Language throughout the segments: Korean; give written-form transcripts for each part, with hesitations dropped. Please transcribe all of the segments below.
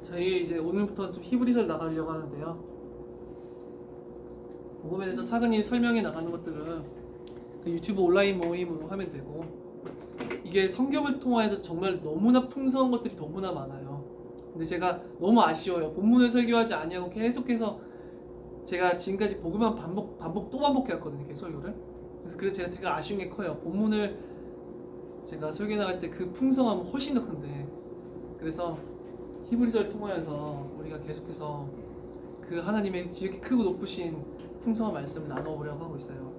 저희 이제 오늘부터 좀 히브리서를 나가려고 하는데요. 복음에 대해서 차근히 설명해 나가는 것들은 그 유튜브 온라인 모임으로 하면 되고, 이게 성경을 통해서 정말 너무나 풍성한 것들이 너무나 많아요. 근데 제가 너무 아쉬워요. 본문을 설교하지 아니하고 계속해서 제가 지금까지 복음만 또 반복해왔거든요, 계속 설교를. 그래서 제가 되게 아쉬운 게 커요. 본문을 제가 설교 나갈 때 그 풍성함은 훨씬 더 큰데, 그래서 히브리서를 통하여서 우리가 계속해서 그 하나님의 지극히 크고 높으신 풍성한 말씀을 나눠보려고 하고 있어요.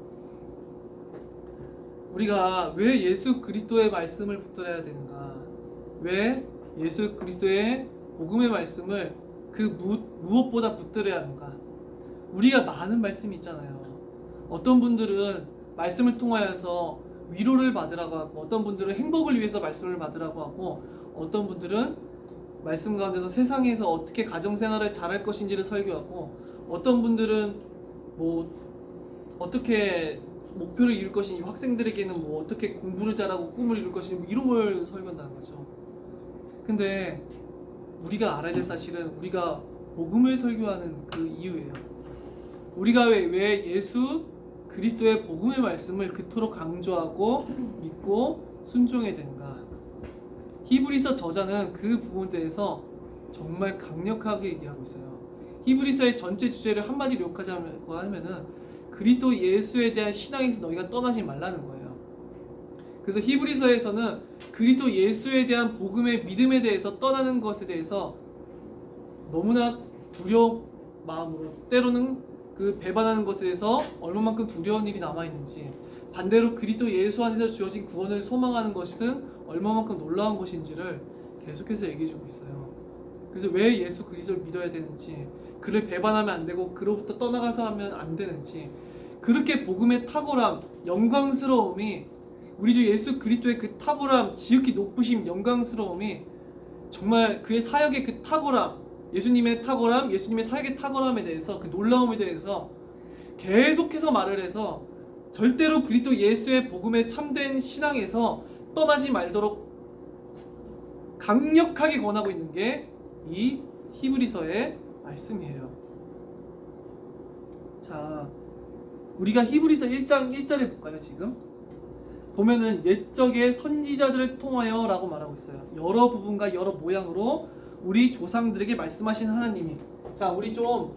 우리가 왜 예수 그리스도의 말씀을 붙들어야 되는가? 왜 예수 그리스도의 복음의 말씀을 그 무엇보다 붙들어야 하는가? 우리가 많은 말씀이 있잖아요. 어떤 분들은 말씀을 통하여서 위로를 받으라고 하고, 어떤 분들은 행복을 위해서 말씀을 받으라고 하고, 어떤 분들은 말씀 가운데서 세상에서 어떻게 가정생활을 잘할 것인지를 설교하고, 어떤 분들은 뭐 어떻게 목표를 이룰 것인지, 학생들에게는 뭐 어떻게 공부를 잘하고 꿈을 이룰 것인지, 뭐 이런 걸 설교한다는 거죠. 근데 우리가 알아야 될 사실은 우리가 복음을 설교하는 그 이유예요. 우리가 왜 예수 그리스도의 복음의 말씀을 그토록 강조하고 믿고 순종해야 되는가? 히브리서 저자는 그 부분에 대해서 정말 강력하게 얘기하고 있어요. 히브리서의 전체 주제를 한마디로 요약하자고 하면은 그리스도 예수에 대한 신앙에서 너희가 떠나지 말라는 거예요. 그래서 히브리서에서는 그리스도 예수에 대한 복음의 믿음에 대해서 떠나는 것에 대해서 너무나 두려운 마음으로, 때로는 그 배반하는 것에 대해서 얼마만큼 두려운 일이 남아있는지, 반대로 그리스도 예수 안에서 주어진 구원을 소망하는 것은 얼마만큼 놀라운 것인지를 계속해서 얘기해주고 있어요. 그래서 왜 예수 그리스도를 믿어야 되는지, 그를 배반하면 안 되고 그로부터 떠나가서 하면 안 되는지, 그렇게 복음의 탁월함, 영광스러움이, 우리 주 예수 그리스도의 그 탁월함, 지극히 높으심, 영광스러움이 정말 그의 사역의 그 탁월함, 예수님의 탁월함, 예수님의 사역의 탁월함에 대해서, 그 놀라움에 대해서 계속해서 말을 해서 절대로 그리스도 예수의 복음의 참된 신앙에서 떠나지 말도록 강력하게 권하고 있는 게 이 히브리서의 말씀이에요. 자, 우리가 히브리서 1장 1절에 볼까요? 지금 보면은 옛적의 선지자들을 통하여 라고 말하고 있어요. 여러 부분과 여러 모양으로 우리 조상들에게 말씀하신 하나님이. 자, 우리 좀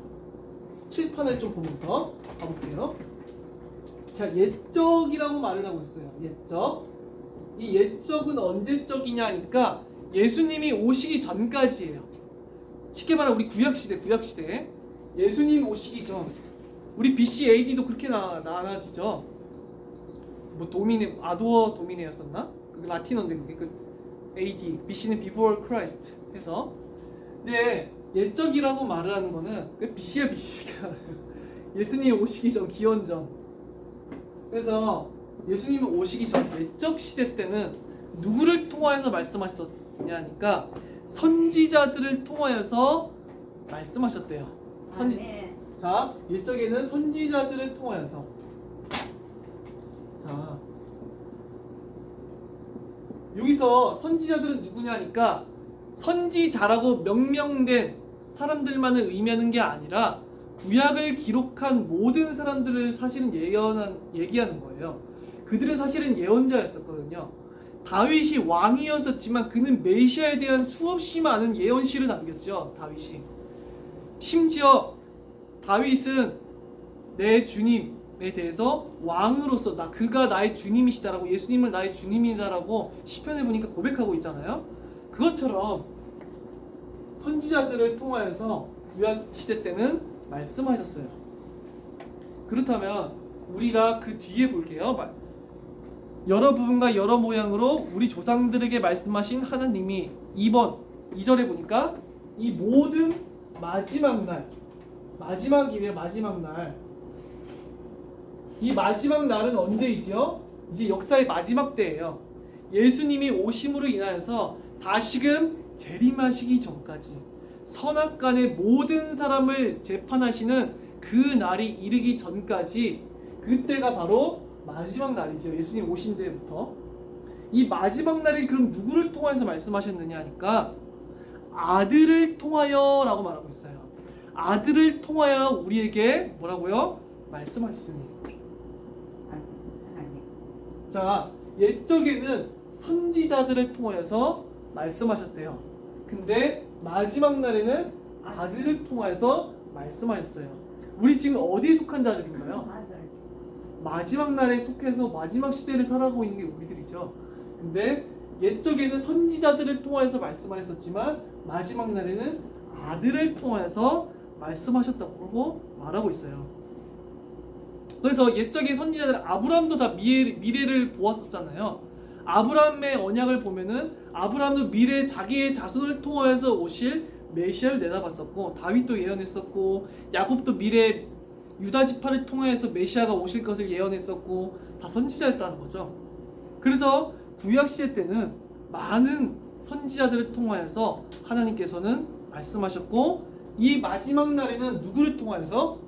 칠판을 좀 보면서 가볼게요. 자, 옛적이라고 말을 하고 있어요. 옛적. 이 옛적은 언제적이냐니까 예수님이 오시기 전까지예요. 쉽게 말하면 우리 구약시대. 예수님 오시기 전. 우리 BC AD도 그렇게 나눠지죠. 뭐 아도어 도미네였었나? 그 라틴어인데 그게 그 AD, BC는 Before Christ 해서. 근데 옛적이라고 말을 하는 거는 그 BC가 예수님 오시기 전, 기원 전. 그래서 예수님이 오시기 전 옛적 시대 때는 누구를 통하여서 말씀하셨냐니까 선지자들을 통하여서 말씀하셨대요. 자, 옛적에는 선지자들을 통하여서. 자, 여기서 선지자들은 누구냐니까 선지자라고 명명된 사람들만을 의미하는 게 아니라 구약을 기록한 모든 사람들을 사실은 얘기하는 거예요. 그들은 사실은 예언자였었거든요. 다윗이 왕이었었지만 그는 메시아에 대한 수없이 많은 예언시를 남겼죠. 다윗이. 심지어 다윗은 내 주님에 대해서 왕으로서 그가 나의 주님이시다라고, 예수님을 나의 주님이다라고 시편에 보니까 고백하고 있잖아요. 그것처럼 선지자들을 통하여서 구약 시대 때는 말씀하셨어요. 그렇다면 우리가 그 뒤에 볼게요. 여러 부분과 여러 모양으로 우리 조상들에게 말씀하신 하나님이 2절에 보니까 이 모든 마지막 날, 마지막이래요. 마지막 날. 이 마지막 날은 언제이지요? 이제 역사의 마지막 때예요. 예수님이 오심으로 인하여서 다시금 재림하시기 전까지 선악간의 모든 사람을 재판하시는 그 날이 이르기 전까지, 그때가 바로 마지막 날이죠. 예수님 오신 때부터. 이 마지막 날이 그럼 누구를 통해서 말씀하셨느냐 하니까 아들을 통하여라고 말하고 있어요. 아들을 통하여 우리에게 뭐라고요? 말씀하셨으니. 자, 옛적에는 선지자들을 통하여서 말씀하셨대요. 근데 마지막 날에는 아들을 통하여서 말씀하셨어요. 우리 지금 어디에 속한 자들인가요? 마지막 날에 속해서 마지막 시대를 살아가고 있는 게 우리들이죠. 근데 옛적에는 선지자들을 통하여서 말씀하셨지만 마지막 날에는 아들을 통해서 말씀하셨다고 말하고 있어요. 그래서 옛적의 선지자들 아브라함도 다 미래를 보았었잖아요. 아브라함의 언약을 보면은 아브라함도 미래 자기의 자손을 통하여서 오실 메시아를 내다봤었고, 다윗도 예언했었고, 야곱도 미래 유다 지파를 통해서 메시아가 오실 것을 예언했었고, 다 선지자였다는 거죠. 그래서 구약 시대 때는 많은 선지자들을 통하여서 하나님께서는 말씀하셨고, 이 마지막 날에는 누구를 통하여서?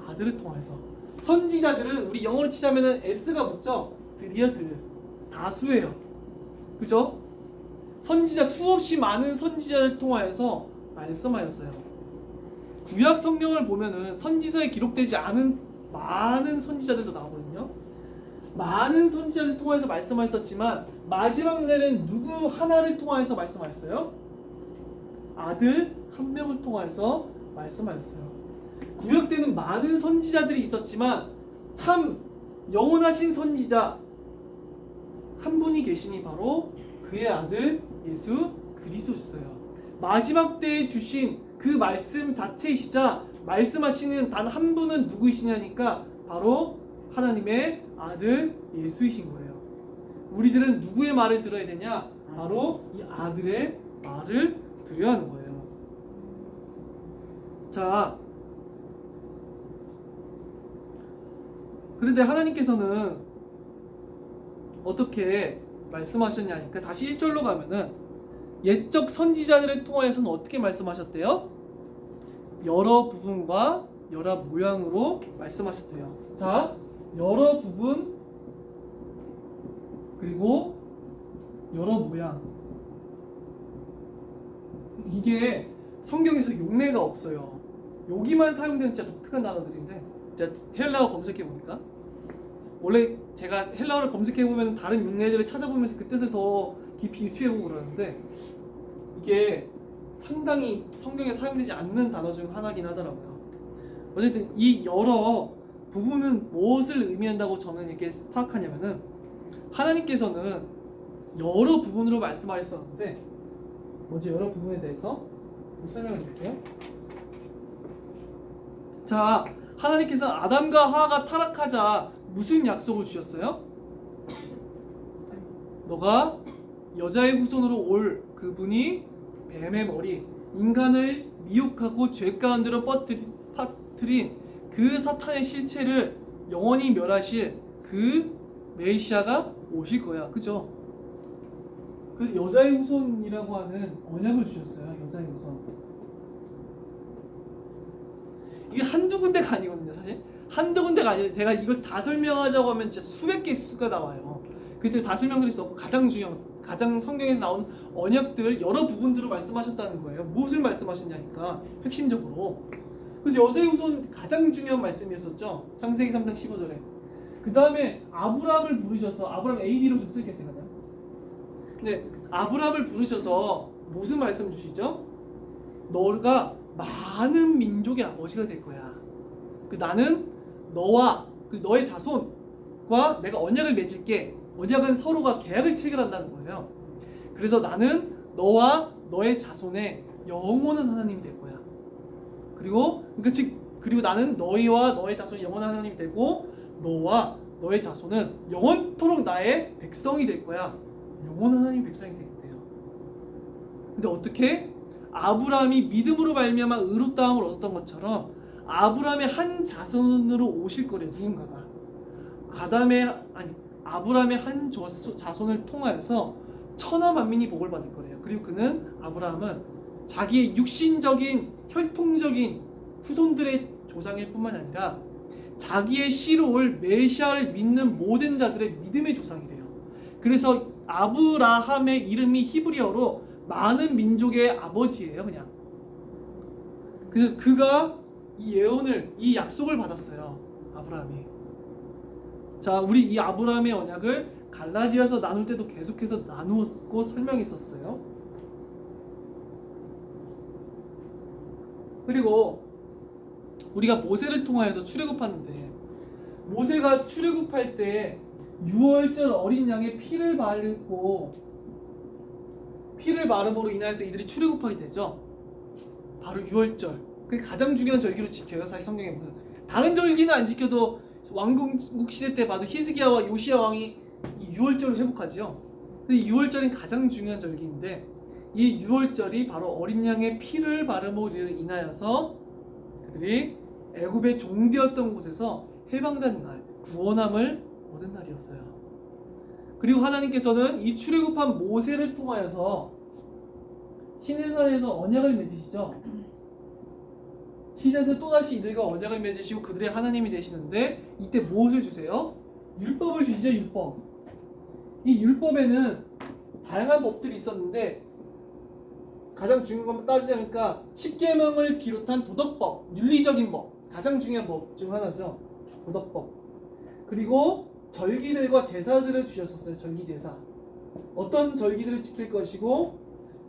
아들을 통해서. 선지자들은 우리 영어로 치자면은 S가 붙죠. 들이야 들. 다수예요. 그죠? 선지자 수없이 많은 선지자를 통하여서 말씀하였어요. 구약 성경을 보면은 선지서에 기록되지 않은 많은 선지자들도 나오거든요. 많은 선지자를 통해서 말씀하셨지만 마지막 날엔 누구 하나를 통하여서 말씀하셨어요? 아들 한 명을 통하여서 말씀하셨어요. 구약 때는 많은 선지자들이 있었지만 참 영원하신 선지자 한 분이 계시니 바로 그의 아들 예수 그리스도였어요. 마지막 때에 주신 그 말씀 자체이시자 말씀하시는 단 한 분은 누구이시냐니까 바로 하나님의 아들 예수이신 거예요. 우리들은 누구의 말을 들어야 되냐? 바로 이 아들의 말을 들어야 하는 거예요. 자, 그런데 하나님께서는 어떻게 말씀하셨냐니까 다시 1절로 가면은 옛적 선지자들을 통하여서는 어떻게 말씀하셨대요? 여러 부분과 여러 모양으로 말씀하셨대요. 자, 여러 부분 그리고 여러 모양. 이게 성경에서 용례가 없어요. 여기만 사용되는 진짜 독특한 단어들인데 제가 헬라어 검색해 보니까 원래 제가 헬라어를 검색해 보면 다른 용례들을 찾아보면서 그 뜻을 더 깊이 유추해 보고 그러는데 이게 상당히 성경에 사용되지 않는 단어 중 하나긴 하더라고요. 어쨌든 이 여러 부분은 무엇을 의미한다고 저는 이렇게 파악하냐면은 하나님께서는 여러 부분으로 말씀하셨었는데 먼저 여러 부분에 대해서 설명해 드릴게요. 자, 하나님께서 아담과 하와가 타락하자 무슨 약속을 주셨어요? 너가 여자의 후손으로 올 그분이 뱀의 머리, 인간을 미혹하고 죄 가운데로 퍼뜨린 그 사탄의 실체를 영원히 멸하실 그 메시아가 오실 거야. 그죠? 그래서 여자의 후손이라고 하는 언약을 주셨어요. 여자의 후손. 이게 한두 군데가 아니거든요. 사실 한두 군데가 아니라 제가 이걸 다 설명하자고 하면 진짜 수백 개 수가 나와요. 그때 다 설명드릴 수 없고 가장 성경에서 나온 언약들 여러 부분들을 말씀하셨다는 거예요. 무엇을 말씀하셨냐니까 핵심적으로. 그래서 여자의 후손 가장 중요한 말씀이었었죠. 창세기 3장 15절에. 그 다음에 아브라함을 부르셔서 아브라함 AB로 좀 쓸게요. 제가. 근데 아브라함을 부르셔서 무슨 말씀 주시죠? 너가 많은 민족의 아버지가 될 거야. 나는 너와 너의 자손과 내가 언약을 맺을게. 언약은 서로가 계약을 체결한다는 거예요. 그래서 나는 너와 너의 자손의 영원한 하나님이 될 거야. 그리고 나는 너희와 너의 자손이 영원한 하나님이 되고 너와 너의 자손은 영원토록 나의 백성이 될 거야. 영원한 하나님의 백성이 되겠대요. 근데 어떻게? 아브라함이 믿음으로 말미암아 의롭다함을 얻었던 것처럼 아브라함의 한 자손으로 오실 거래요. 누군가가. 아브라함의 한 자손을 통하여서 천하 만민이 복을 받을 거래요. 그리고 아브라함은 자기의 육신적인 혈통적인 후손들의 조상일 뿐만 아니라 자기의 씨로 올 메시아를 믿는 모든 자들의 믿음의 조상이래요. 그래서 아브라함의 이름이 히브리어로 많은 민족의 아버지예요, 그냥. 그래서 그가 이 예언을, 이 약속을 받았어요, 아브라함이. 자, 우리 이 아브라함의 언약을 갈라디아서 나눌 때도 계속해서 나누었고 설명했었어요. 그리고 우리가 모세를 통하여서 출애굽하는데, 모세가 출애굽할 때 유월절 어린 양의 피를 바름으로 인하여서 이들이 출애굽하게 되죠. 바로 유월절. 그게 가장 중요한 절기로 지켜요. 사실 성경에 보면 다른 절기는 안 지켜도 왕국 시대 때 봐도 히스기야와 요시야 왕이 이 유월절을 회복하지요. 근데 유월절은 가장 중요한 절기인데, 이 유월절이 바로 어린 양의 피를 바름으로 인하여서 그들이 애굽의 종되었던 곳에서 해방된 날, 구원함을 얻은 날이었어요. 그리고 하나님께서는 이 출애굽한 모세를 통하여서 시내산에서 언약을 맺으시죠. 시내에서 또다시 이들과 언약을 맺으시고 그들의 하나님이 되시는데, 이때 무엇을 주세요? 율법을 주시죠. 율법. 이 율법에는 다양한 법들이 있었는데, 가장 중요한 것만 따지자니까 십계명을 비롯한 도덕법, 윤리적인 법, 가장 중요한 법 중 하나죠. 도덕법. 그리고 절기들과 제사들을 주셨었어요. 절기 제사. 어떤 절기들을 지킬 것이고,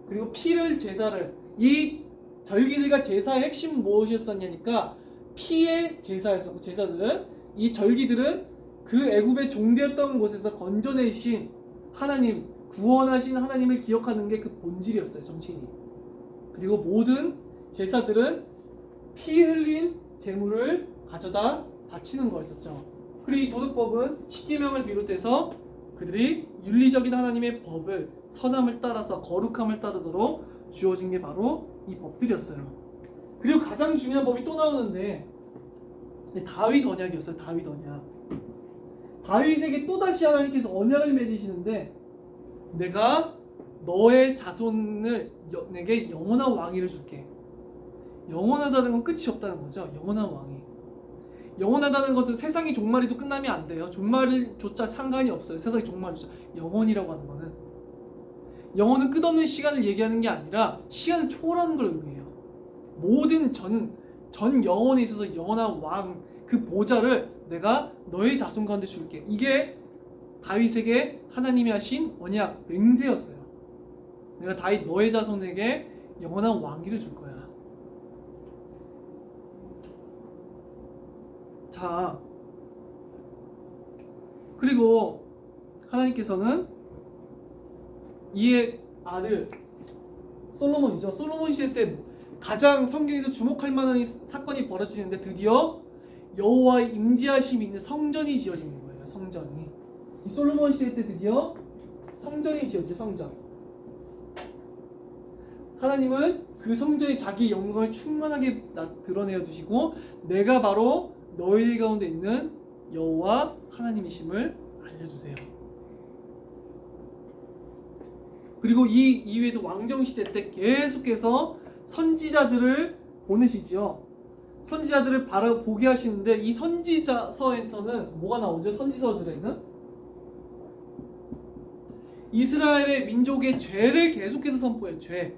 그리고 피를 제사를, 이 절기들과 제사의 핵심은 무엇이었었냐니까 피의 제사였었고, 제사들은, 이 절기들은 그 애굽의 종되었던 곳에서 건져내신 하나님, 구원하신 하나님을 기억하는 게 그 본질이었어요. 정신이. 그리고 모든 제사들은 피 흘린 제물을 가져다 바치는 거였었죠. 그리고 이 도덕법은 십계명을 비롯해서 그들이 윤리적인 하나님의 법을, 선함을 따라서 거룩함을 따르도록 주어진 게 바로 이 법들이었어요. 그리고 가장 중요한 법이 또 나오는데, 다윗 언약이었어요. 다윗 언약. 다윗에게 또다시 하나님께서 언약을 맺으시는데, 내가 너의 자손을 내게 영원한 왕위를 줄게. 영원하다는 건 끝이 없다는 거죠. 영원한 왕위. 영원하다는 것은 세상이 종말이도 끝나면 안 돼요. 종말조차 상관이 없어요. 세상이 종말조차. 영원이라고 하는 거는, 영원은 끝없는 시간을 얘기하는 게 아니라 시간을 초월하는 걸 의미해요. 모든 전 영혼에 있어서 영원한 왕, 그 보좌를 내가 너의 자손 가운데 줄게. 이게 다윗에게 하나님이 하신 언약, 맹세였어요. 내가 다윗 너의 자손에게 영원한 왕위를 줄 거야. 자, 그리고 하나님께서는 이의 아들 솔로몬이죠. 솔로몬 시대 때 가장 성경에서 주목할 만한 사건이 벌어지는데, 드디어 여호와의 임재하심이 있는 성전이 지어지는 거예요. 성전이. 이 솔로몬 시대 때 드디어 성전이 지어지죠. 성전. 하나님은 그 성전에 자기 영광을 충만하게 드러내어 주시고, 내가 바로 너희 가운데 있는 여호와 하나님이심을 알려주세요. 그리고 이 이후에도 왕정시대 때 계속해서 선지자들을 보내시지요. 선지자들을 바로 보게 하시는데, 이 선지자서에서는 뭐가 나오죠? 선지서들에는 이스라엘의 민족의 죄를 계속해서 선포해요. 죄.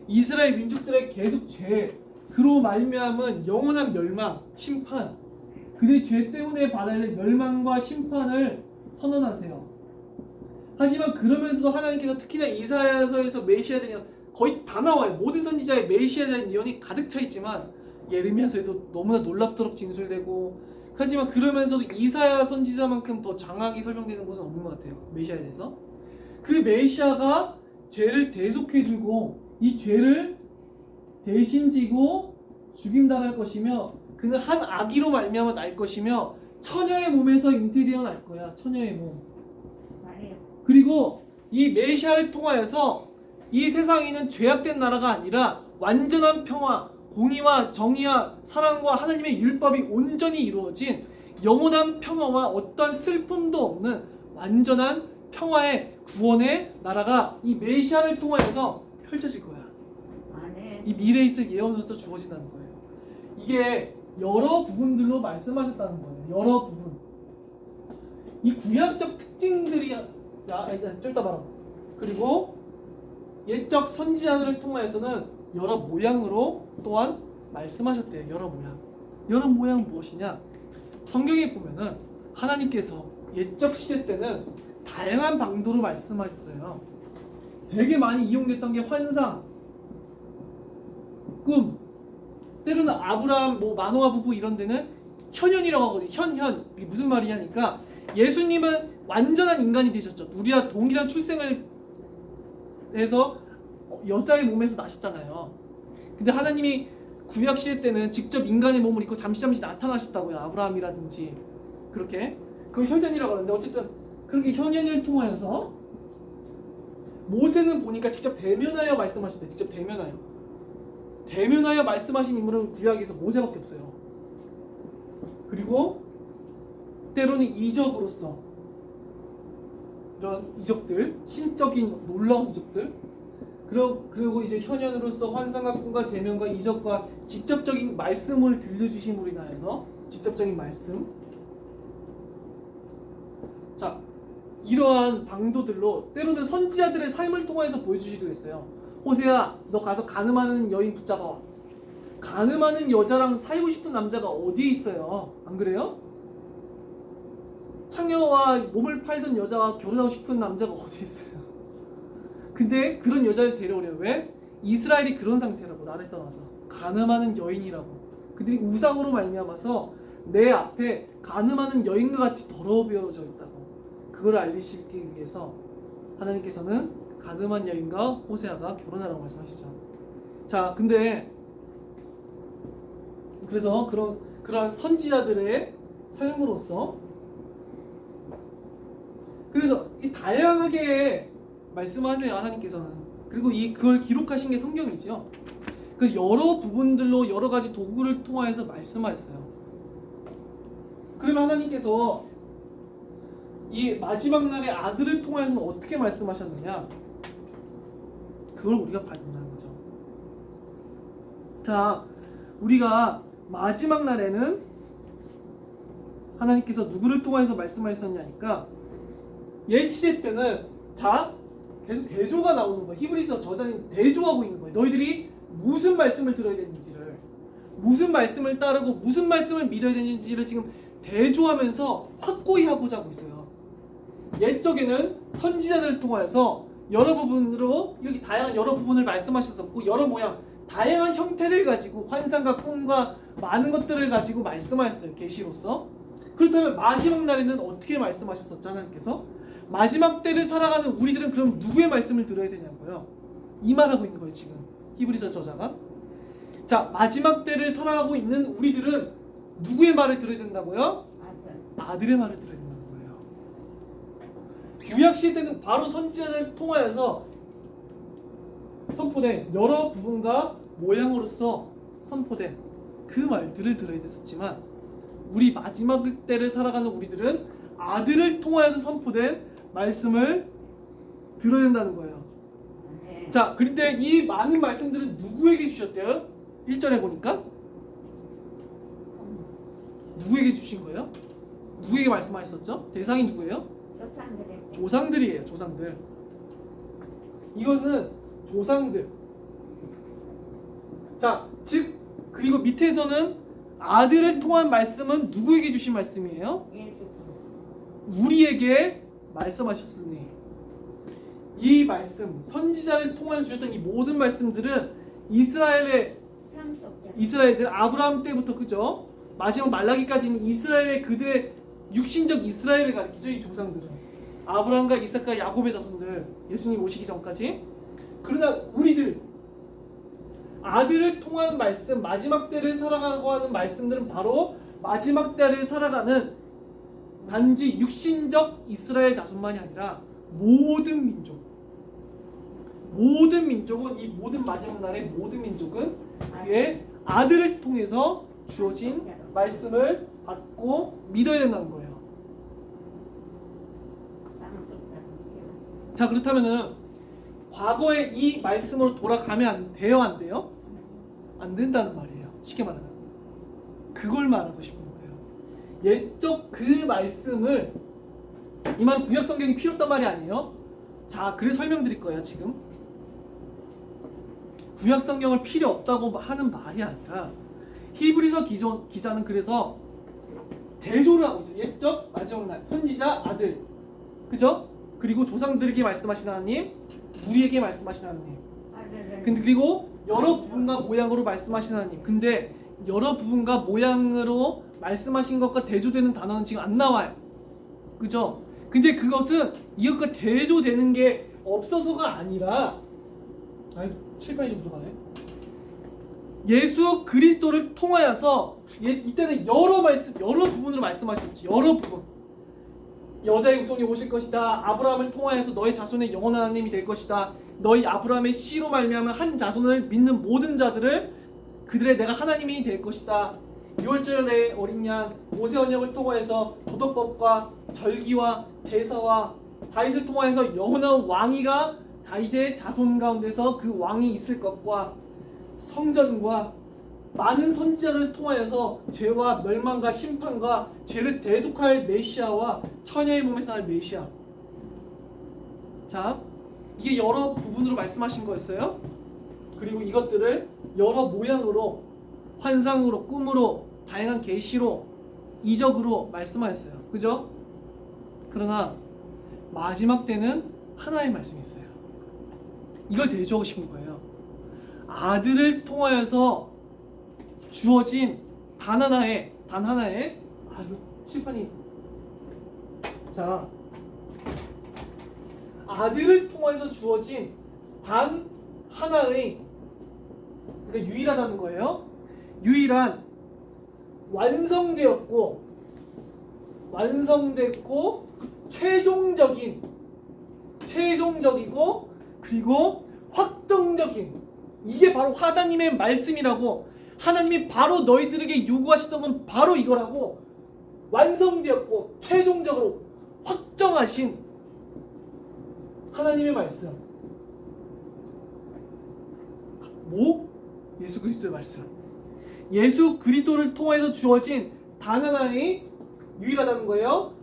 이스라엘 민족들의 계속 죄, 그로 말미암은 영원한 멸망, 심판, 그들의 죄 때문에 받아야 할 멸망과 심판을 선언하세요. 하지만 그러면서도 하나님께서 특히나 이사야서에서 메시아에 대한 거의 다 나와요. 모든 선지자의 메시아에 대한 예언이 가득 차 있지만, 예레미야서에도 너무나 놀랍도록 진술되고, 하지만 그러면서도 이사야 선지자만큼 더 장하게 설명되는 곳은 없는 것 같아요. 메시아에 대해서. 그 메시아가 죄를 대속해주고 이 죄를 대신 지고 죽임당할 것이며, 그는 한 아기로 말미암아 날 것이며 처녀의 몸에서 잉태되어 날 거야. 처녀의 몸. 그리고 이 메시아를 통하여서 이 세상에는 죄악된 나라가 아니라 완전한 평화, 공의와 정의와 사랑과 하나님의 율법이 온전히 이루어진 영원한 평화와 어떠한 슬픔도 없는 완전한 평화의 구원의 나라가 이 메시아를 통하여서 펼쳐질 거야. 이 미래에 있을 예언으로서 주어진다는 거예요. 이게 여러 부분들로 말씀하셨다는 거예요. 여러 부분. 이 구약적 특징들이 좀 이따 봐라. 그리고 옛적 선지자들을 통하여서는 여러 모양으로 또한 말씀하셨대요. 여러 모양. 여러 모양은 무엇이냐? 성경에 보면은 하나님께서 옛적 시대 때는 다양한 방도로 말씀하셨어요. 되게 많이 이용됐던 게 환상, 꿈, 때로는 아브라함, 마노아 부부 이런 데는 현현이라고 하거든요. 현현. 이게 무슨 말이냐니까 예수님은 완전한 인간이 되셨죠. 우리랑 동일한 출생을 해서 여자의 몸에서 나셨잖아요. 근데 하나님이 구약 시대 때는 직접 인간의 몸을 입고 잠시 나타나셨다고요. 아브라함이라든지 그렇게. 그걸 현현이라고 하는데 어쨌든 그렇게 현현을 통하여서 모세는 보니까 직접 대면하여 말씀하셨대요. 직접 대면하여 말씀하신 인물은 구약에서 모세밖에 없어요. 그리고 때로는 이적으로서 이런 이적들, 신적인 놀라운 이적들, 그리고 이제 현현으로서 환상과 꿈과 대면과 이적과 직접적인 말씀을 들려주심으로 인하여서 직접적인 말씀. 자, 이러한 방도들로 때로는 선지자들의 삶을 통해서 보여주시기도 했어요. 호세야, 너 가서 가늠하는 여인 붙잡아. 가늠하는 여자랑 살고 싶은 남자가 어디에 있어요? 안 그래요? 창녀와 몸을 팔던 여자와 결혼하고 싶은 남자가 어디에 있어요? 근데 그런 여자를 데려오려. 왜? 이스라엘이 그런 상태라고. 나를 떠나서 가늠하는 여인이라고. 그들이 우상으로 말미암아서 내 앞에 가늠하는 여인과 같이 더러워 보여져 있다고. 그걸 알리시기 위해서 하나님께서는 가늠한 여인과 호세아가 결혼하라고 말씀하시죠. 자, 근데 그래서 그런 선지자들의 삶으로서 그래서 이 다양하게 말씀하세요. 하나님께서는. 그리고 그걸 기록하신 게 성경이죠. 그 여러 부분들로 여러 가지 도구를 통하여서 말씀하셨어요. 그러면 하나님께서 이 마지막 날의 아들을 통해서는 어떻게 말씀하셨느냐? 그걸 우리가 봐야 된다는 거죠. 자, 우리가 마지막 날에는 하나님께서 누구를 통해서 말씀하셨냐니까 옛 시대 때는 자 계속 대조가 나오는 거예요. 히브리서 저자는 대조하고 있는 거예요. 너희들이 무슨 말씀을 들어야 되는지를, 무슨 말씀을 따르고 무슨 말씀을 믿어야 되는지를 지금 대조하면서 확고히 하고자 하고 있어요. 옛적에는 선지자들을 통하여서 여러 부분으로 이렇게 다양한 여러 부분을 말씀하셨었고 여러 모양, 다양한 형태를 가지고 환상과 꿈과 많은 것들을 가지고 말씀하셨어요. 계시로서. 그렇다면 마지막 날에는 어떻게 말씀하셨었죠? 하나님께서 마지막 때를 살아가는 우리들은 그럼 누구의 말씀을 들어야 되냐고요? 이 말하고 있는 거예요. 지금 히브리서 저자가. 자, 마지막 때를 살아가고 있는 우리들은 누구의 말을 들어야 된다고요? 아들의 말을 들어야 된다는 거예요. 구약 시대 때는 바로 선지자를 통하여서 선포된 여러 부분과 모양으로서 선포된 그 말들을 들어야 됐었지만 우리 마지막 때를 살아가는 우리들은 아들을 통하여서 선포된 말씀을 들어야 된다는 거예요. 자, 그런데 이 많은 말씀들은 누구에게 주셨대요? 1절에 보니까 누구에게 주신 거예요? 누구에게 말씀하셨었죠? 대상이 누구예요? 조상들이에요. 조상들. 이것은 조상들. 자, 즉 그리고 밑에서는 아들을 통한 말씀은 누구에게 주신 말씀이에요? 우리에게 말씀하셨으니. 이 말씀, 선지자를 통해 주셨던 이 모든 말씀들은 이스라엘들 아브라함 때부터 그죠? 마지막 말라기까지는 이스라엘의 그들의 육신적 이스라엘을 가리키죠. 이 조상들은 아브라함과 이삭과 야곱의 자손들, 예수님 오시기 전까지. 그러나 우리들 아들을 통한 말씀, 마지막 때를 살아가고 하는 말씀들은 바로 마지막 때를 살아가는 단지 육신적 이스라엘 자손만이 아니라 모든 민족은 이 모든 마지막 날의 모든 민족은 그의 아들을 통해서 주어진 말씀을 받고 믿어야 된다는 거예요. 자, 그렇다면은 과거에 이 말씀으로 돌아가면 안 돼요? 안 돼요? 안 된다는 말이에요. 쉽게 말하면 그걸 말하고 싶은 거예요. 옛적 그 말씀을, 이 말은 구약 성경이 필요 없단 말이 아니에요. 자, 그래서 설명드릴 거예요. 지금 구약 성경을 필요 없다고 하는 말이 아니라 히브리서 기자는 그래서 대조를 하고 있죠. 옛적 마지막 날 선지자 아들, 그죠? 그리고 조상들에게 말씀하신 하나님, 우리에게 말씀하신 하나님. 근데 그리고 여러 부분과 모양으로 말씀하신 하나님. 근데 여러 부분과 모양으로 말씀하신 것과 대조되는 단어는 지금 안 나와요. 그죠? 근데 그것은 이것과 대조되는 게 없어서가 아니라, 칠판이 좀 부족하네. 예수 그리스도를 통하여서 이때는 여러 부분으로 말씀하셨지. 여러 부분. 여자의 후손이 오실 것이다. 아브라함을 통하여서 너의 자손의 영원한 하나님이 될 것이다. 너희 아브라함의 씨로 말미암아 한 자손을 믿는 모든 자들을 그들의 내가 하나님이 될 것이다. 유월절의 어린 양 모세 언약을 통하여서 도덕법과 절기와 제사와 다윗을 통하여서 영원한 왕위가 다윗의 자손 가운데서 그 왕이 있을 것과 성전과 많은 선지자들을 통하여서 죄와 멸망과 심판과 죄를 대속할 메시아와 처녀의 몸에서 날 메시아. 자, 이게 여러 부분으로 말씀하신 거였어요. 그리고 이것들을 여러 모양으로, 환상으로, 꿈으로, 다양한 계시로, 이적으로 말씀하셨어요. 그죠? 그러나 마지막 때는 하나의 말씀이 있어요. 이걸 대조하고 싶은 거예요. 아들을 통하여서 주어진 단 하나의 이거 칠판이, 자, 아들을 통해서 주어진 단 하나의, 그러니까 유일하다는 거예요. 유일한 완성되었고 최종적이고 그리고 확정적인, 이게 바로 하나님의 말씀이라고. 하나님이 바로 너희들에게 요구하시던 건 바로 이거라고. 완성되었고 최종적으로 확정하신 하나님의 말씀. 예수 그리스도의 말씀. 예수 그리스도를 통해서 주어진 단 하나의 유일하다는 거예요.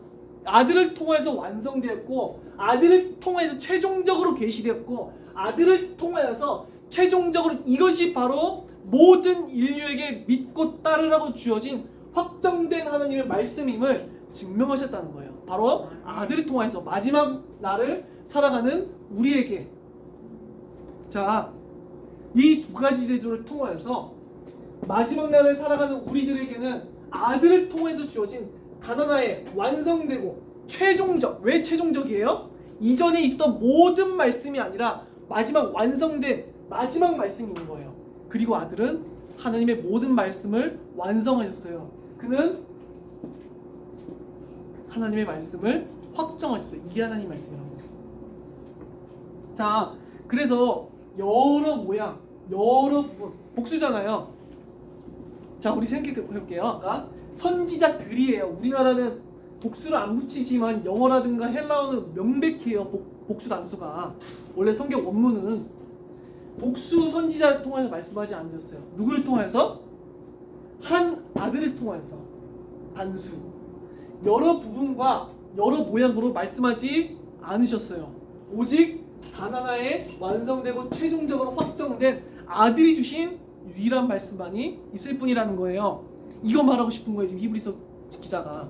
아들을 통해서 완성되었고, 아들을 통해서 최종적으로 계시되었고, 아들을 통하여서 최종적으로 이것이 바로 모든 인류에게 믿고 따르라고 주어진 확정된 하나님의 말씀임을 증명하셨다는 거예요. 바로 아들을 통해서 마지막 날을 살아가는 우리에게. 자, 이 두 가지 대조를 통하여서 마지막 날을 살아가는 우리들에게는 아들을 통해서 주어진 단 하나의 완성되고 최종적, 왜 최종적이에요? 이전에 있었던 모든 말씀이 아니라 마지막 완성된 마지막 말씀이 있는 거예요. 그리고 아들은 하나님의 모든 말씀을 완성하셨어요. 그는 하나님의 말씀을 확정하셨어요. 이게 하나님의 말씀이라고. 자, 그래서 여러 모양, 여러 부분, 복수잖아요. 자, 우리 생각해볼게요. 아까 선지자들이에요. 우리나라는 복수를 안 붙이지만 영어라든가 헬라어는 명백해요. 복수 단수가. 원래 성경 원문은 복수 선지자를 통해서 말씀하지 않으셨어요. 누구를 통해서? 한 아들을 통해서. 단수. 여러 부분과 여러 모양으로 말씀하지 않으셨어요. 오직 단 하나의 완성되고 최종적으로 확정된 아들이 주신 유일한 말씀만이 있을 뿐이라는 거예요. 이거 말하고 싶은 거예요, 지금 히브리서 기자가.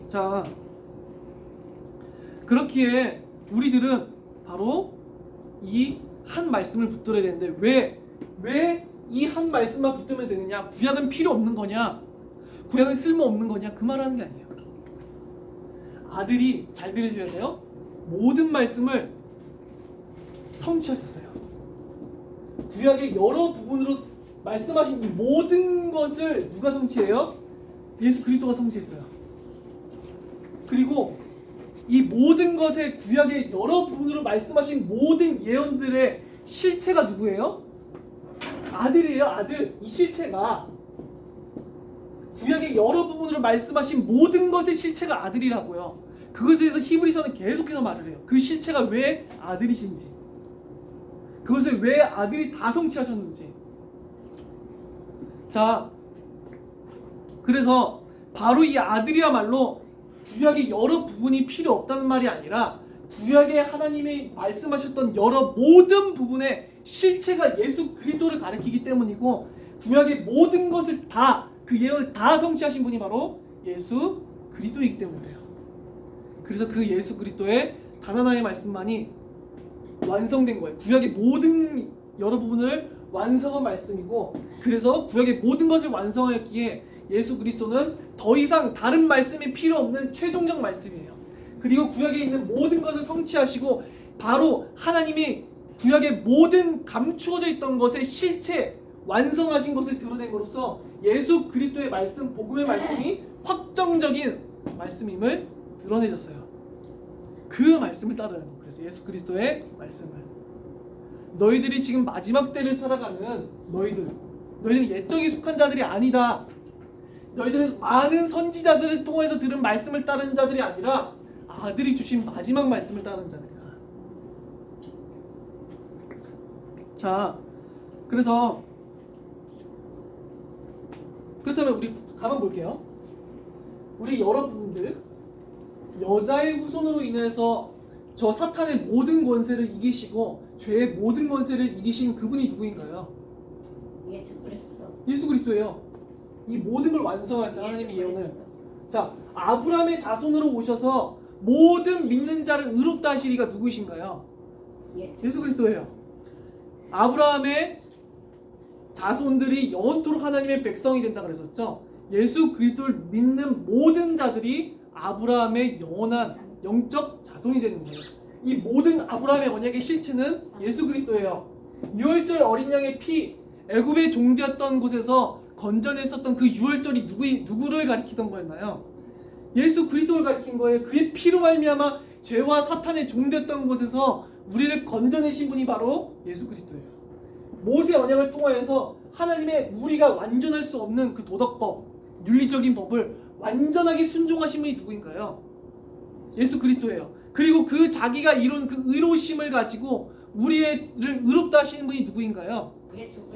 자, 그렇기에 우리들은 바로 이 한 말씀을 붙들어야 되는데 왜 이 한 말씀만 붙들면 되느냐? 구약은 필요 없는 거냐? 구약은 쓸모 없는 거냐? 그 말하는 게 아니에요. 아들이, 잘 들으셔야 돼요. 모든 말씀을 성취하셨어요. 구약의 여러 부분으로 말씀하신 이 모든 것을 누가 성취해요? 예수 그리스도가 성취했어요. 그리고 이 모든 것의 구약의 여러 부분으로 말씀하신 모든 예언들의 실체가 누구예요? 아들이에요. 아들. 이 실체가 구약의 여러 부분으로 말씀하신 모든 것의 실체가 아들이라고요. 그것에 대해서 히브리서는 계속해서 말을 해요. 그 실체가 왜 아들이신지, 그것을 왜 아들이 다 성취하셨는지. 자, 그래서 바로 이 아들이야말로 구약의 여러 부분이 필요 없다는 말이 아니라 구약의 하나님이 말씀하셨던 여러 모든 부분의 실체가 예수 그리스도를 가리키기 때문이고, 구약의 모든 것을 다, 그 예언을 다 성취하신 분이 바로 예수 그리스도이기 때문이에요. 그래서 그 예수 그리스도의 단 하나의 말씀만이 완성된 거예요. 구약의 모든 여러 부분을 완성한 말씀이고, 그래서 구약의 모든 것을 완성하였기에 예수 그리스도는 더 이상 다른 말씀이 필요 없는 최종적 말씀이에요. 그리고 구약에 있는 모든 것을 성취하시고, 바로 하나님이 구약의 모든 감추어져 있던 것의 실체, 완성하신 것을 드러냄으로써 예수 그리스도의 말씀, 복음의 말씀이 확정적인 말씀임을 드러내줬어요. 그 말씀을 따르는 거예요. 그래서 예수 그리스도의 말씀을, 너희들이 지금 마지막 때를 살아가는 너희들은 옛적에 속한 자들이 아니다. 너희들은 많은 선지자들을 통해서 들은 말씀을 따르는 자들이 아니라 아들이 주신 마지막 말씀을 따르는 자들이다. 자, 그렇다면 우리 가만 볼게요. 우리 여러분들, 여자의 후손으로 인해서 저 사탄의 모든 권세를 이기시고 죄의 모든 권세를 이기신 그분이 누구인가요? 예수 그리스도예요. 이 모든 걸 완성하셨어요. 하나님의 예언을. 자, 아브라함의 자손으로 오셔서 모든 믿는 자를 의롭다 하시리가 누구이신가요? 예수 그리스도예요. 아브라함의 자손들이 영원토록 하나님의 백성이 된다 그랬었죠. 예수 그리스도를 믿는 모든 자들이 아브라함의 영원한 영적 자손이 되는 거예요. 이 모든 아브라함의 언약의 실체는 예수 그리스도예요. 유월절 어린 양의 피, 애굽의 종되었던 곳에서 건져냈었던 그 유월절이 누구를 가리키던 거였나요? 예수 그리스도를 가리킨 거예요. 그의 피로 말미암아 죄와 사탄의 종되었던 곳에서 우리를 건져내신 분이 바로 예수 그리스도예요. 모세 언약을 통하여서 하나님의 우리가 완전할 수 없는 그 도덕법, 윤리적인 법을 완전하게 순종하신 분이 누구인가요? 예수 그리스도예요. 그리고 그 자기가 이룬 그 의로우심을 가지고 우리를 의롭다 하시는 분이 누구인가요?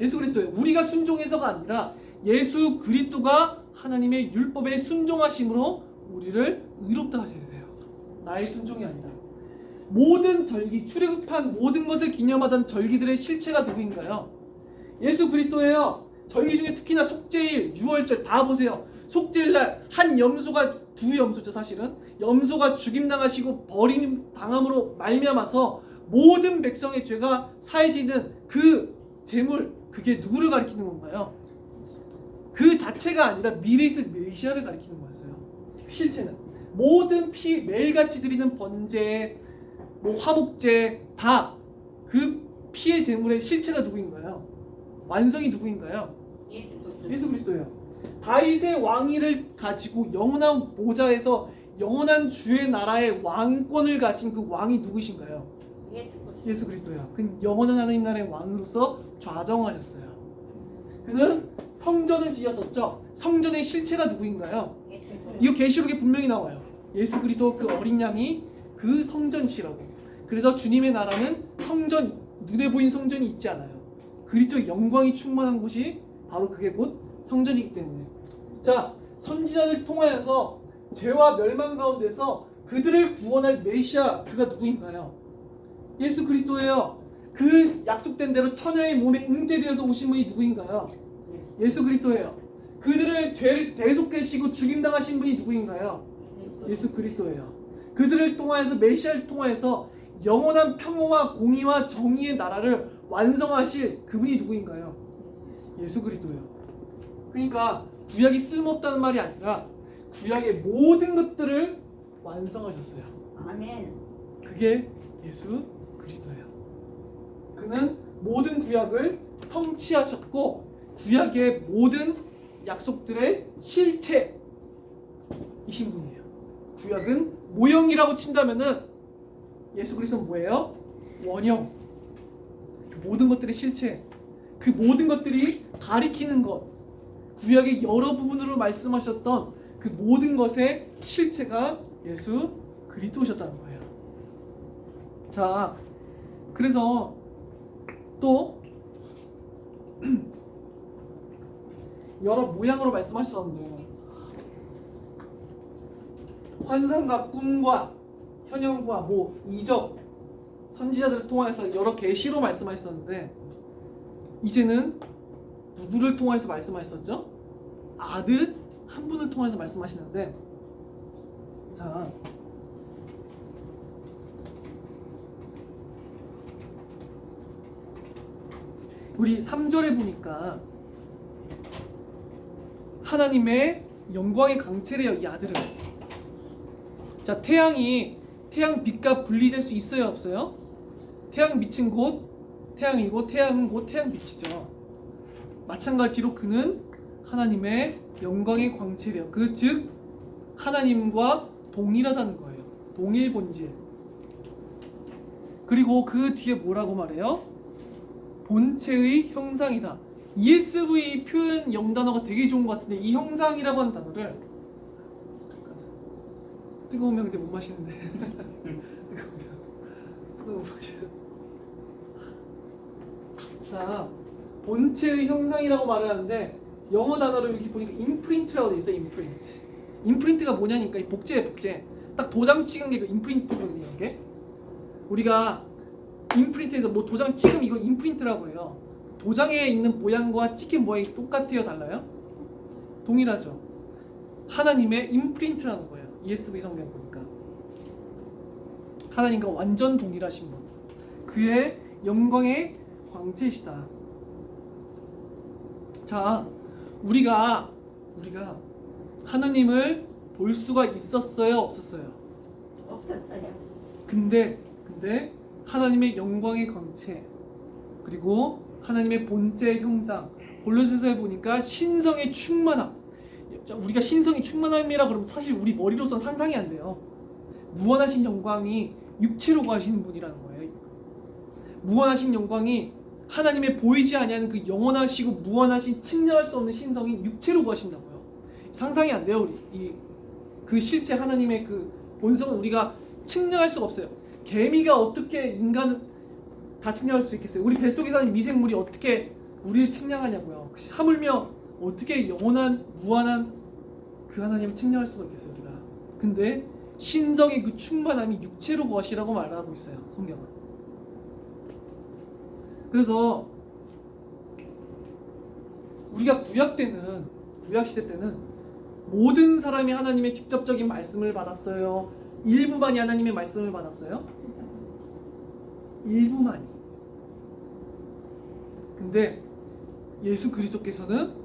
예수 그리스도예요. 우리가 순종해서가 아니라 예수 그리스도가 하나님의 율법에 순종하심으로 우리를 의롭다 하셔야 돼요. 나의 순종이 아니라. 모든 절기, 출애굽한 모든 것을 기념하던 절기들의 실체가 누구인가요? 예수 그리스도예요. 절기 중에 특히나 속죄일, 유월절 다 보세요. 속죄일날 한 염소가, 두 염소죠 사실은. 염소가 죽임당하시고 버림 당함으로 말미암아서 모든 백성의 죄가 사해지는 그 제물, 그게 누구를 가리키는 건가요? 그 자체가 아니라 미래에 있을 메시아를 가리키는 거였어요. 실체는 모든 피, 매일같이 드리는 번제, 화목제 다 그 피의 제물의 실체가 누구인가요? 완성이 누구인가요? 예수 그리스도예요. 다윗의 왕위를 가지고 영원한 보좌에서 영원한 주의 나라의 왕권을 가진 그 왕이 누구신가요? 예수 그리스도예요. 그는 영원한 하나님 나라의 왕으로서 좌정하셨어요. 그는 성전을 지었었죠. 성전의 실체가 누구인가요? 이거 계시록에 분명히 나와요. 예수 그리스도 그 어린 양이 그 성전이시라고. 그래서 주님의 나라는 성전, 눈에 보이는 성전이 있지 않아요. 그리스도의 영광이 충만한 곳이 바로 그게 곧 성전이기 때문에. 자, 선지자를 통하여서 죄와 멸망 가운데서 그들을 구원할 메시아, 그가 누구인가요? 예수 그리스도예요. 그 약속된 대로 처녀의 몸에 응대되어서 오신 분이 누구인가요? 예수 그리스도예요. 그들의 죄를 대속하시고 죽임당하신 분이 누구인가요? 예수 그리스도예요. 그들을 통하여서, 메시아를 통하여서 영원한 평화와 공의와 정의의 나라를 완성하실 그분이 누구인가요? 예수 그리스도예요. 그러니까 구약이 쓸모없다는 말이 아니라 구약의 모든 것들을 완성하셨어요. 아멘. 그게 예수 그리스도예요. 그는 모든 구약을 성취하셨고 구약의 모든 약속들의 실체이신 분이에요. 구약은 모형이라고 친다면은 예수 그리스도는 뭐예요? 원형. 그 모든 것들의 실체, 그 모든 것들이 가리키는 것, 구약의 여러 부분으로 말씀하셨던 그 모든 것의 실체가 예수 그리스도셨다는 거예요. 자, 그래서 또 여러 모양으로 말씀하셨는데 환상과 꿈과 현현과 이적 선지자들을 통해서 여러 계시로 말씀하셨었는데 이제는 누구를 통해서 말씀하셨었죠? 아들 한 분을 통해서 말씀하시는데 자 우리 3절에 보니까 하나님의 영광의 강체래요. 이 아들은. 자, 태양 빛과 분리될 수 있어요, 없어요? 태양 빛은 곧 태양이고 태양은 곧 태양 빛이죠. 마찬가지로 그는 하나님의 영광의 광채래요. 즉 하나님과 동일하다는 거예요. 동일 본질. 그리고 그 뒤에 뭐라고 말해요? 본체의 형상이다. ESV 표현 영단어가 되게 좋은 것 같은데 이 형상이라고 하는 단어를 뜨거우면 근데 못 마시는데 뜨거우면 못 마시는. 자, 본체의 형상이라고 말하는데 영어 단어로 여기 보니까 임프린트라고 돼 있어요. 임프린트. 임프린트가 뭐냐니까 이 복제예요, 복제. 딱 도장 찍은 게 그 임프린트거든요. 이게 우리가 임프린트에서 도장 찍으면 이거 임프린트라고 해요. 도장에 있는 모양과 찍힌 모양이 똑같아요, 달라요? 동일하죠. 하나님의 임프린트라는 거예요. ESV 성경 보니까 하나님과 완전 동일하신 분, 그의 영광의 광채이시다. 자, 우리가 하나님을 볼 수가 있었어요, 없었어요? 없었어요. 근데 하나님의 영광의 광채 그리고 하나님의 본체의 형상, 골로새서에 보니까 신성의 충만함. 우리가 신성의 충만함이라 그러면 사실 우리 머리로서는 상상이 안 돼요. 무한하신 영광이 육체로 거하시는 분이라는 거예요. 무한하신 영광이 하나님의 보이지 아니하는 그 영원하시고 무한하신 측량할 수 없는 신성이 육체로 거하신다고요. 상상이 안 돼요. 그 실제 하나님의 그 본성은 우리가 측량할 수가 없어요. 개미가 어떻게 인간을 다 측량할 수 있겠어요? 우리 뱃속에 사는 미생물이 어떻게 우리를 측량하냐고요. 하물며 어떻게 영원한 무한한 그 하나님을 측량할 수가 있겠어요, 우리가. 근데 신성의 그 충만함이 육체로 거하시라고 말하고 있어요, 성경은. 그래서 우리가 구약 시대 때는 모든 사람이 하나님의 직접적인 말씀을 받았어요. 일부만이 하나님의 말씀을 받았어요. 일부만이. 근데 예수 그리스도께서는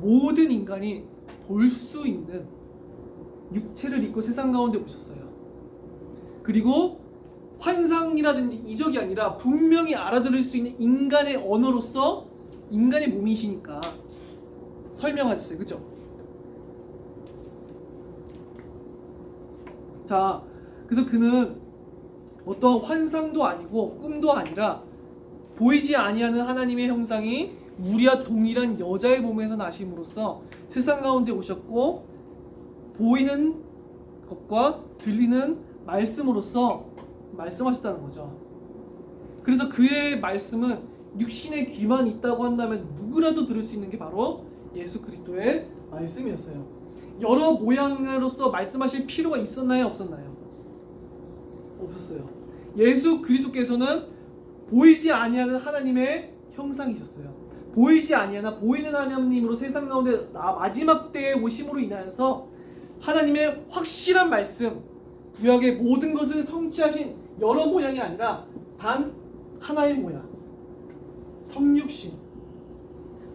모든 인간이 볼 수 있는 육체를 입고 세상 가운데 오셨어요. 그리고 환상이라든지 이적이 아니라 분명히 알아들을 수 있는 인간의 언어로서 인간의 몸이시니까 설명하셨어요. 그죠? 자, 그래서 그는 어떠한 환상도 아니고 꿈도 아니라 보이지 아니하는 하나님의 형상이 우리와 동일한 여자의 몸에서 나심으로써 세상 가운데 오셨고 보이는 것과 들리는 말씀으로써 말씀하셨다는 거죠. 그래서 그의 말씀은 육신의 귀만 있다고 한다면 누구라도 들을 수 있는 게 바로 예수 그리스도의 말씀이었어요. 여러 모양으로서 말씀하실 필요가 있었나요, 없었나요? 없었어요. 예수 그리스도께서는 보이지 아니하는 하나님의 형상이셨어요. 보이지 아니하나 보이는 하나님으로 세상 가운데 마지막 때에 오심으로 인하여서 하나님의 확실한 말씀, 구약의 모든 것을 성취하신 여러 모양이 아니라 단 하나의 모양, 성육신,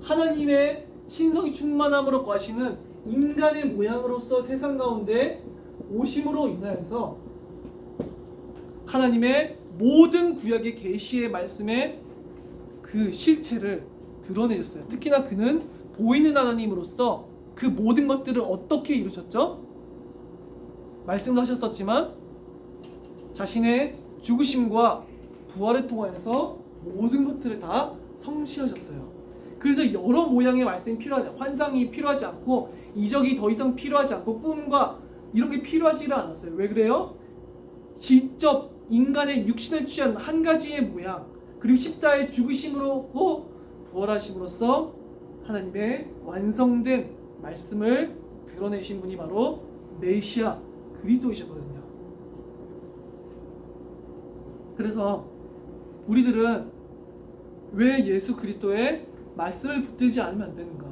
하나님의 신성이 충만함으로 거하시는 인간의 모양으로서 세상 가운데 오심으로 인하여서 하나님의 모든 구약의 계시의 말씀의 그 실체를 드러내셨어요. 특히나 그는 보이는 하나님으로서 그 모든 것들을 어떻게 이루셨죠? 말씀도 하셨었지만 자신의 죽으심과 부활을 통하여서 모든 것들을 다 성취하셨어요. 그래서 여러 모양의 말씀이 필요하지, 환상이 필요하지 않고 이적이 더 이상 필요하지 않고 꿈과 이런 게 필요하지 않았어요. 왜 그래요? 직접 인간의 육신을 취한 한 가지의 모양, 그리고 십자가의 죽으심으로 부활하심으로써 하나님의 완성된 말씀을 드러내신 분이 바로 메시아 그리스도이셨거든요. 그래서 우리들은 왜 예수 그리스도의 말씀을 붙들지 않으면 안 되는가?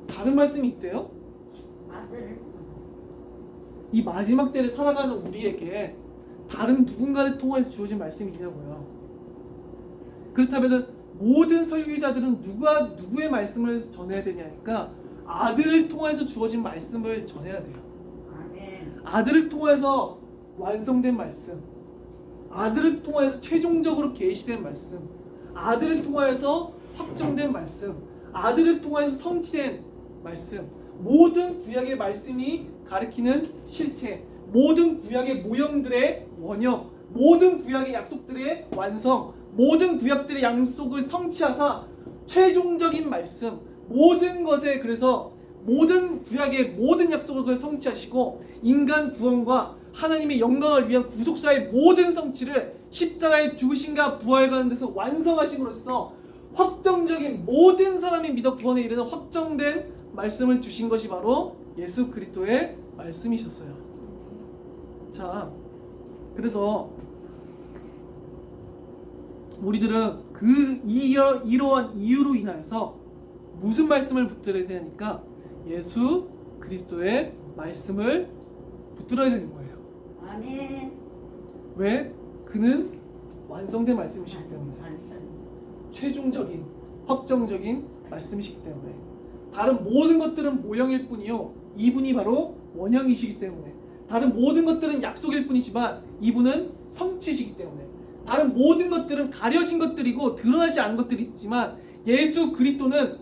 다른 말씀이 있대요. 아들. 이 마지막 때를 살아가는 우리에게 다른 누군가를 통해서 주어진 말씀이 있냐고요. 그렇다면 모든 설교자들은 누구의 말씀을 전해야 되냐니까 아들을 통해서 주어진 말씀을 전해야 돼요. 아멘. 아들을 통해서 완성된 말씀, 아들을 통해서 최종적으로 계시된 말씀, 아들을 통해서 확정된 말씀, 아들을 통해서 성취된 말씀, 모든 구약의 말씀이 가리키는 실체, 모든 구약의 모형들의 원형, 모든 구약의 약속들의 완성, 모든 구약들의 약속을 성취하사 최종적인 말씀, 모든 것에 그래서 모든 구약의 모든 약속을 성취하시고 인간 구원과 하나님의 영광을 위한 구속사의 모든 성취를 십자가의 죽으심과 부활과는 데서 완성하심으로써 확정적인 모든 사람이 믿어 구원에 이르는 확정된 말씀을 주신 것이 바로 예수 그리스도의 말씀이셨어요. 자, 그래서 우리들은 이러한 이유로 인하여서 무슨 말씀을 붙들어야 되니까 예수 그리스도의 말씀을 붙들어야 되는 거예요. 아멘. 왜? 그는 완성된 말씀이시기 때문에, 최종적인 확정적인 말씀이시기 때문에. 다른 모든 것들은 모형일 뿐이요, 이분이 바로 원형이시기 때문에. 다른 모든 것들은 약속일 뿐이지만 이분은 성취시기 때문에. 다른 모든 것들은 가려진 것들이고 드러나지 않은 것들이 있지만 예수 그리스도는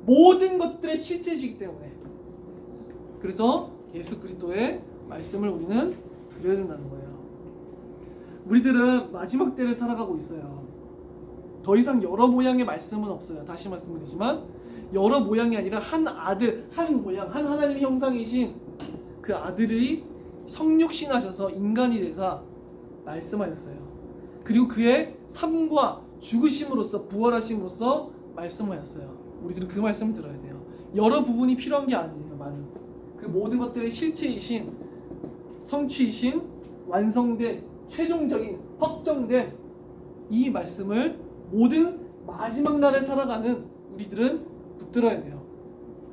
모든 것들의 실체이시기 때문에. 그래서 예수 그리스도의 말씀을 우리는 드려야 된다는 거예요. 우리들은 마지막 때를 살아가고 있어요. 더 이상 여러 모양의 말씀은 없어요. 다시 말씀드리지만 여러 모양이 아니라 한 아들, 한 모양, 한 하나님의 형상이신 그 아들이 성육신하셔서 인간이 되사 말씀하셨어요. 그리고 그의 삶과 죽으심으로써 부활하심으로써 말씀하셨어요. 우리들은 그 말씀을 들어야 돼요. 여러 부분이 필요한 게 아니에요. 많은 그 모든 것들의 실체이신, 성취이신, 완성된, 최종적인, 확정된 이 말씀을 모든 마지막 날을 살아가는 우리들은 붙들어야 돼요.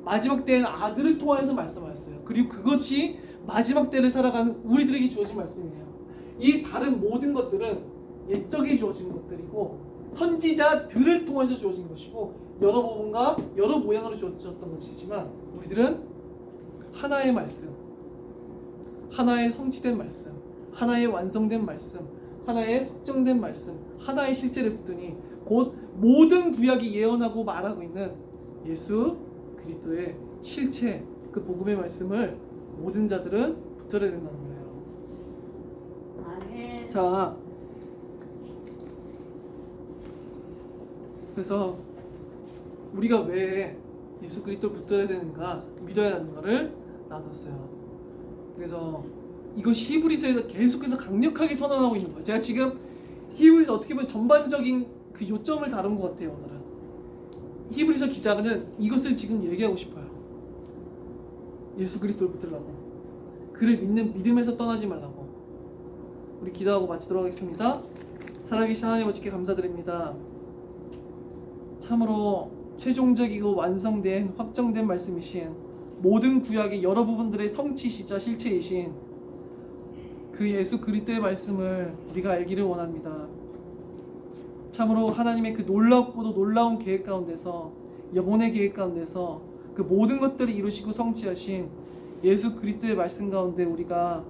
마지막 때에는 아들을 통해서 말씀하셨어요. 그리고 그것이 마지막 때를 살아가는 우리들에게 주어진 말씀이에요. 이 다른 모든 것들은 옛적에 주어진 것들이고 선지자들을 통해서 주어진 것이고 여러 부분과 여러 모양으로 주어졌던 것이지만 우리들은 하나의 말씀, 하나의 성취된 말씀, 하나의 완성된 말씀, 하나의 확정된 말씀, 하나의 실체를 붙드니 곧 모든 구약이 예언하고 말하고 있는 예수 그리스도의 실체, 그 복음의 말씀을 모든 자들은 붙들어야 된다는 거예요. 아멘. 자, 그래서 우리가 왜 예수 그리스도를 붙들어야 되는가, 믿어야 하는가를 나눴어요. 그래서 이것이 히브리서에서 계속해서 강력하게 선언하고 있는 거예요. 제가 지금 히브리서 어떻게 보면 전반적인 그 요점을 다룬 것 같아요. 오늘은 히브리서 기자는 이것을 지금 얘기하고 싶어요. 예수 그리스도를 붙들라고, 그를 믿는 믿음에서 떠나지 말라고. 우리 기도하고 마치도록 하겠습니다. 살아계신 하나님 아버지께 감사드립니다. 참으로 최종적이고 완성된 확정된 말씀이신 모든 구약의 여러 부분들의 성취시자 실체이신 그 예수 그리스도의 말씀을 우리가 알기를 원합니다. 참으로 하나님의 그 놀랍고도 놀라운 계획 가운데서, 영혼의 계획 가운데서 그 모든 것들을 이루시고 성취하신 예수 그리스도의 말씀 가운데 우리가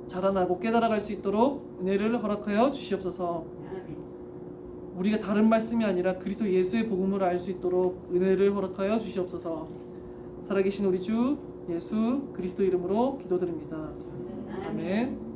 자라나고 깨달아갈 수 있도록 은혜를 허락하여 주시옵소서. 우리가 다른 말씀이 아니라 그리스도 예수의 복음을 알 수 있도록 은혜를 허락하여 주시옵소서. 살아계신 우리 주 예수 그리스도 이름으로 기도드립니다. 아멘.